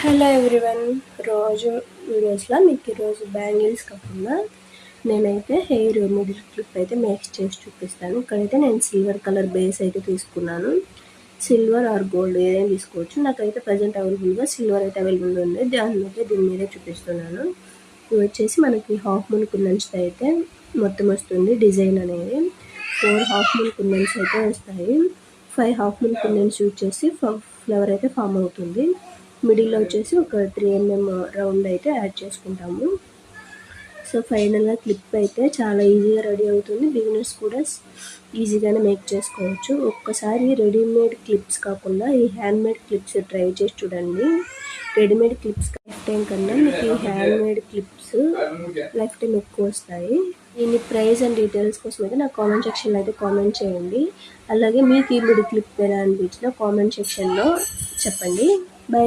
Hello everyone, రోజు వీడియోస్లో మీకు ఈరోజు బ్యాంగిల్స్ కాకుండా నేనైతే హెయిర్ మిడిల్ క్లిప్ అయితే మేక్ చేసి చూపిస్తాను. ఇక్కడైతే నేను సిల్వర్ కలర్ బేస్ అయితే తీసుకున్నాను. సిల్వర్ ఆర్ గోల్డ్ ఏదైనా తీసుకోవచ్చు. నాకైతే ప్రజెంట్ అవైలబుల్గా సిల్వర్ అయితే అవైలబుల్ ఉంది. దీని మీదే చూపిస్తున్నాను. ఇది వచ్చేసి మనకి హాఫ్ మూన్ కుందన్స్ అయితే మొత్తం వస్తుంది. డిజైన్ అనేది 4 హాఫ్ మూన్ కుందన్స్ అయితే వస్తాయి. 5 హాఫ్ మూన్ కుందన్స్ యూజ్ చేసి ఫ్లవర్ అయితే ఫామ్ అవుతుంది. మిడిల్లో వచ్చేసి ఒక 3 mm రౌండ్ అయితే యాడ్ చేసుకుంటాము. సో ఫైనల్గా క్లిప్ అయితే చాలా ఈజీగా రెడీ అవుతుంది. బిగినర్స్ కూడా ఈజీగానే మేక్ చేసుకోవచ్చు. ఒక్కసారి రెడీమేడ్ క్లిప్స్ కాకుండా ఈ హ్యాండ్మేడ్ క్లిప్స్ ట్రై చేసి చూడండి. రెడీమేడ్ క్లిప్స్ లైఫ్ టైం కన్నా మీకు ఈ హ్యాండ్మేడ్ క్లిప్స్ లైఫ్ టైం ఎక్కువ వస్తాయి. దీని ప్రైస్ అండ్ డీటెయిల్స్ కోసం అయితే నాకు కామెంట్ సెక్షన్లో అయితే కామెంట్ చేయండి. అలాగే మీకు ఈ మిడిల్ క్లిప్ ఎలా అనిపించినా కామెంట్ సెక్షన్లో చెప్పండి. బై.